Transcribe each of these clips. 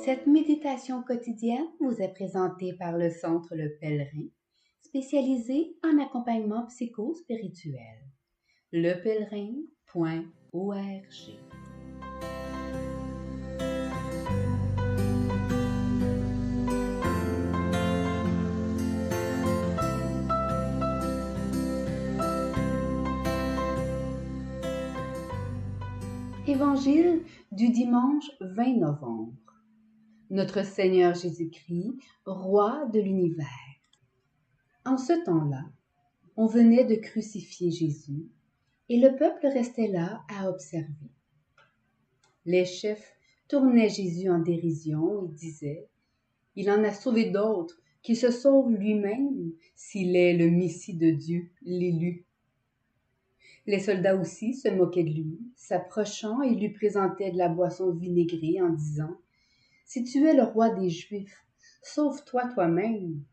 Cette méditation quotidienne vous est présentée par le Centre Le Pèlerin, spécialisé en accompagnement psycho-spirituel. lepèlerin.org. Évangile du dimanche 20 novembre. Notre Seigneur Jésus-Christ, roi de l'univers. En ce temps-là, on venait de crucifier Jésus et le peuple restait là à observer. Les chefs tournaient Jésus en dérision et disaient « Il en a sauvé d'autres, qu'il se sauve lui-même s'il est le Messie de Dieu, l'élu. » Les soldats aussi se moquaient de lui, s'approchant et lui présentaient de la boisson vinaigrée en disant « Si tu es le roi des Juifs, sauve-toi toi-même. »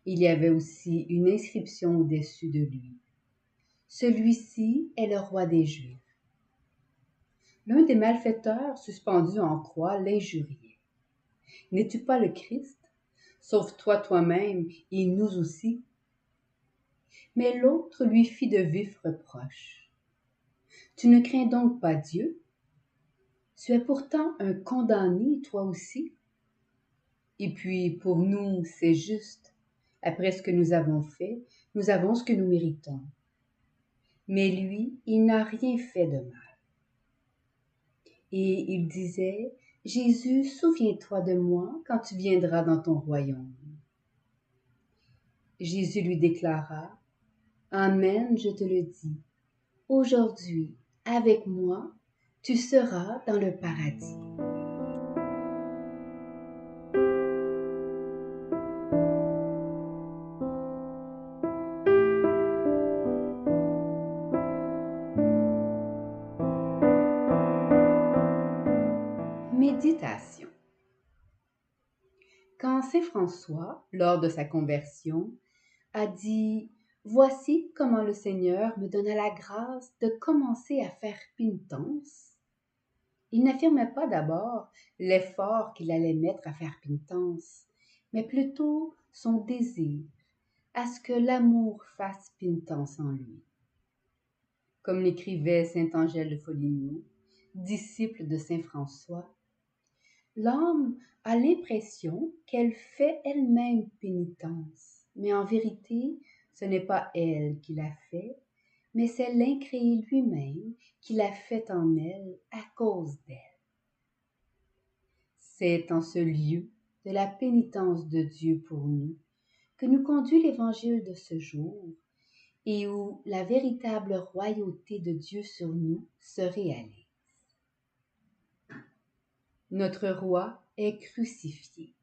Il y avait aussi une inscription au-dessus de lui. « Celui-ci est le roi des Juifs. » L'un des malfaiteurs suspendus en croix l'injuriait. « N'es-tu pas le Christ? Sauve-toi toi-même et nous aussi. » Mais l'autre lui fit de vifs reproches. « Tu ne crains donc pas Dieu? Tu es pourtant un condamné, toi aussi. Et puis, pour nous, c'est juste. Après ce que nous avons fait, nous avons ce que nous méritons. Mais lui, il n'a rien fait de mal. » Et il disait, « Jésus, souviens-toi de moi quand tu viendras dans ton royaume. » Jésus lui déclara, « Amen, je te le dis, aujourd'hui, avec moi, tu seras dans le paradis. » Méditation. Quand saint François, lors de sa conversion, a dit « Voici comment le Seigneur me donna la grâce de commencer à faire pénitence », il n'affirmait pas d'abord l'effort qu'il allait mettre à faire pénitence, mais plutôt son désir à ce que l'amour fasse pénitence en lui. Comme l'écrivait saint Angèle de Foligno, disciple de saint François, l'âme a l'impression qu'elle fait elle-même pénitence, mais en vérité, ce n'est pas elle qui l'a fait, mais c'est l'incréé lui-même qui l'a fait en elle à cause d'elle. C'est en ce lieu de la pénitence de Dieu pour nous que nous conduit l'évangile de ce jour et où la véritable royauté de Dieu sur nous se réalise. Notre roi est crucifié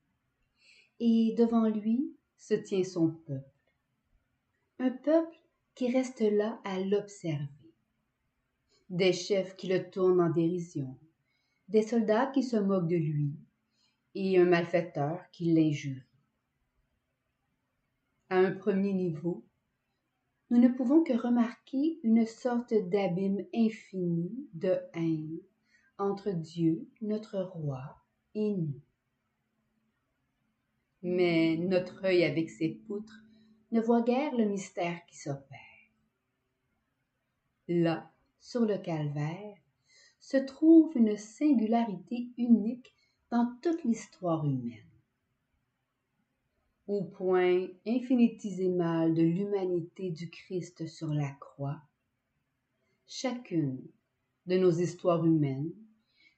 et devant lui se tient son peuple. Un peuple qui reste là à l'observer. Des chefs qui le tournent en dérision, des soldats qui se moquent de lui et un malfaiteur qui l'injurie. À un premier niveau, nous ne pouvons que remarquer une sorte d'abîme infini de haine entre Dieu, notre roi, et nous. Mais notre œil avec ses poutres ne voit guère le mystère qui s'opère. Là, sur le calvaire, se trouve une singularité unique dans toute l'histoire humaine. Au point infinitésimal de l'humanité du Christ sur la croix, chacune de nos histoires humaines,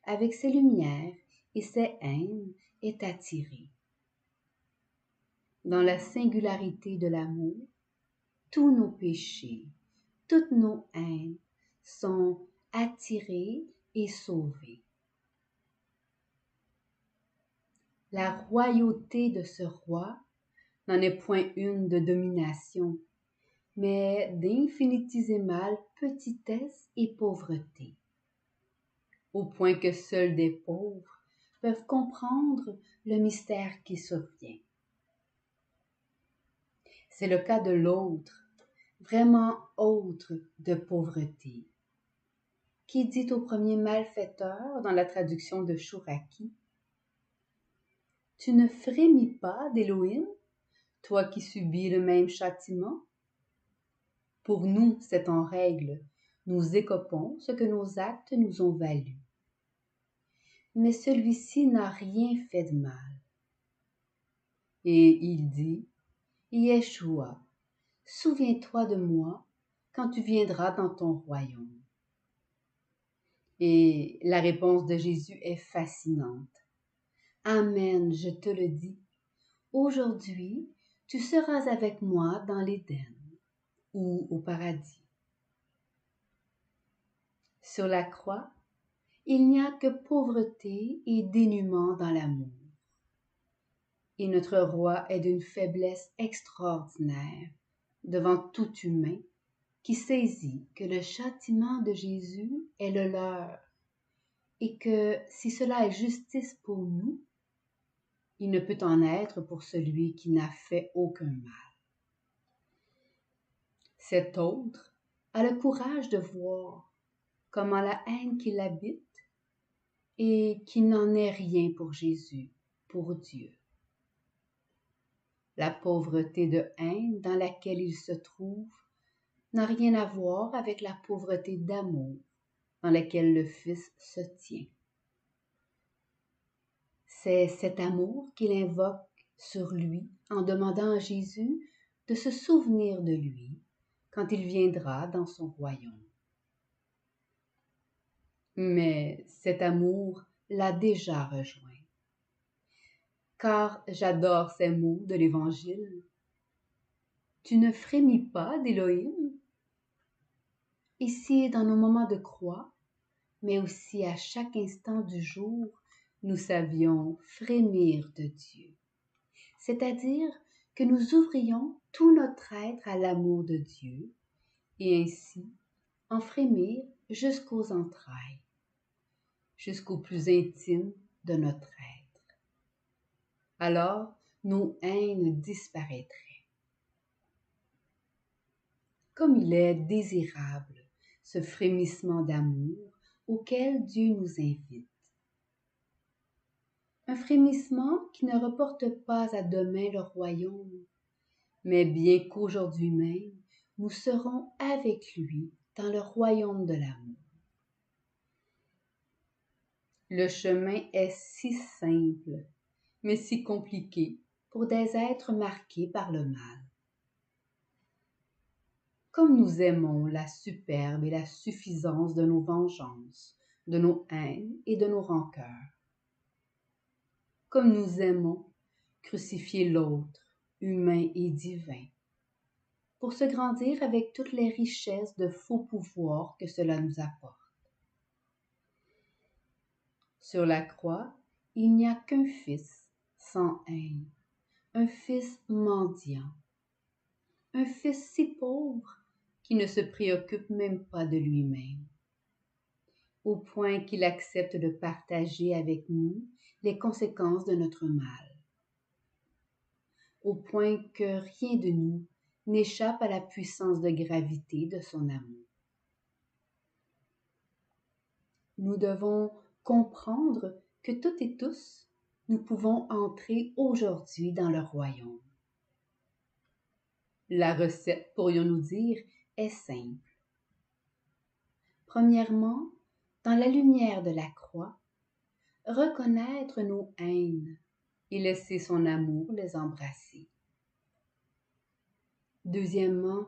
avec ses lumières et ses haines, est attirée. Dans la singularité de l'amour, tous nos péchés, toutes nos haines sont attirés et sauvés. La royauté de ce roi n'en est point une de domination, mais d'infinitésimale petitesse et pauvreté, au point que seuls des pauvres peuvent comprendre le mystère qui survient. C'est le cas de l'autre, vraiment autre de pauvreté, qui dit au premier malfaiteur dans la traduction de Chouraki Tu ne frémis pas d'Élohim, toi qui subis le même châtiment? Pour nous, c'est en règle, nous écopons ce que nos actes nous ont valu. Mais celui-ci n'a rien fait de mal. Et il dit, Yeshua, souviens-toi de moi quand tu viendras dans ton royaume. Et la réponse de Jésus est fascinante. Amen, je te le dis. Aujourd'hui, tu seras avec moi dans l'Éden ou au paradis. Sur la croix, il n'y a que pauvreté et dénuement dans l'amour. Et notre roi est d'une faiblesse extraordinaire devant tout humain qui saisit que le châtiment de Jésus est le leur et que si cela est justice pour nous, il ne peut en être pour celui qui n'a fait aucun mal. Cet autre a le courage de voir comment la haine qui l'habite et qui n'en est rien pour Jésus, pour Dieu. La pauvreté de haine dans laquelle il se trouve n'a rien à voir avec la pauvreté d'amour dans laquelle le Fils se tient. C'est cet amour qu'il invoque sur lui en demandant à Jésus de se souvenir de lui quand il viendra dans son royaume. Mais cet amour l'a déjà rejoint. Car j'adore ces mots de l'Évangile. Tu ne frémis pas d'Élohim? Ici, dans nos moments de croix, mais aussi à chaque instant du jour, nous savions frémir de Dieu. C'est-à-dire que nous ouvrions tout notre être à l'amour de Dieu et ainsi en frémir jusqu'aux entrailles, jusqu'au plus intime de notre être. Alors, nos haines disparaîtraient. Comme il est désirable, ce frémissement d'amour auquel Dieu nous invite. Un frémissement qui ne reporte pas à demain le royaume, mais bien qu'aujourd'hui même, nous serons avec lui dans le royaume de l'amour. Le chemin est si simple, mais si compliqué pour des êtres marqués par le mal. Comme nous aimons la superbe et la suffisance de nos vengeances, de nos haines et de nos rancœurs. Comme nous aimons crucifier l'autre, humain et divin, pour se grandir avec toutes les richesses de faux pouvoirs que cela nous apporte. Sur la croix, il n'y a qu'un fils sans haine, un fils mendiant, un fils si pauvre qui ne se préoccupe même pas de lui-même, au point qu'il accepte de partager avec nous les conséquences de notre mal, au point que rien de nous n'échappe à la puissance de gravité de son amour. Nous devons comprendre que toutes et tous, nous pouvons entrer aujourd'hui dans le royaume. La recette, pourrions-nous dire, est simple. Premièrement, dans la lumière de la croix, reconnaître nos haines et laisser son amour les embrasser. Deuxièmement,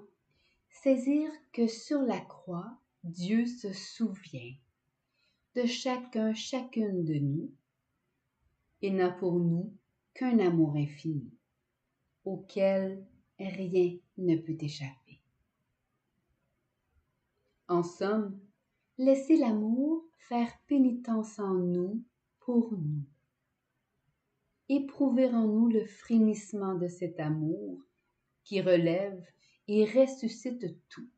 saisir que sur la croix, Dieu se souvient de chacun, chacune de nous et n'a pour nous qu'un amour infini, auquel rien ne peut échapper. En somme, laisser l'amour faire pénitence en nous pour nous. Éprouver en nous le frémissement de cet amour qui relève et ressuscite tout,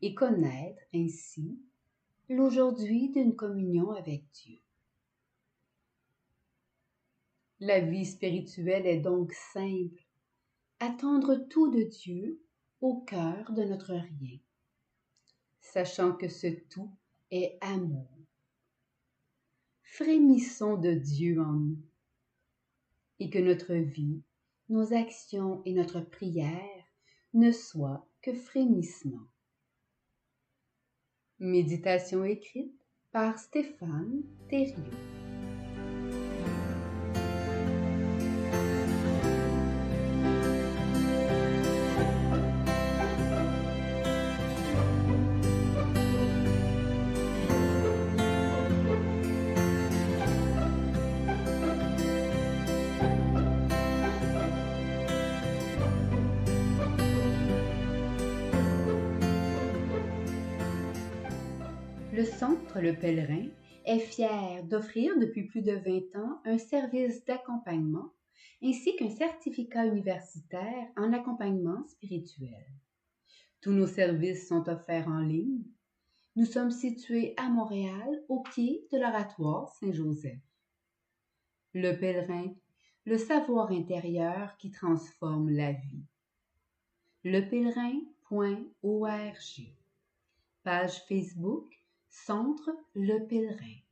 et connaître ainsi l'aujourd'hui d'une communion avec Dieu. La vie spirituelle est donc simple, attendre tout de Dieu au cœur de notre rien, sachant que ce tout est amour. Frémissons de Dieu en nous. et que notre vie, nos actions et notre prière ne soient que frémissements. Méditation écrite par Stéphane Thériault. Le Centre Le Pèlerin est fier d'offrir depuis plus de 20 ans un service d'accompagnement ainsi qu'un certificat universitaire en accompagnement spirituel. Tous nos services sont offerts en ligne. Nous sommes situés à Montréal, au pied de l'Oratoire Saint-Joseph. Le Pèlerin, le savoir intérieur qui transforme la vie. lepèlerin.org. Page Facebook Centre Le Pèlerin.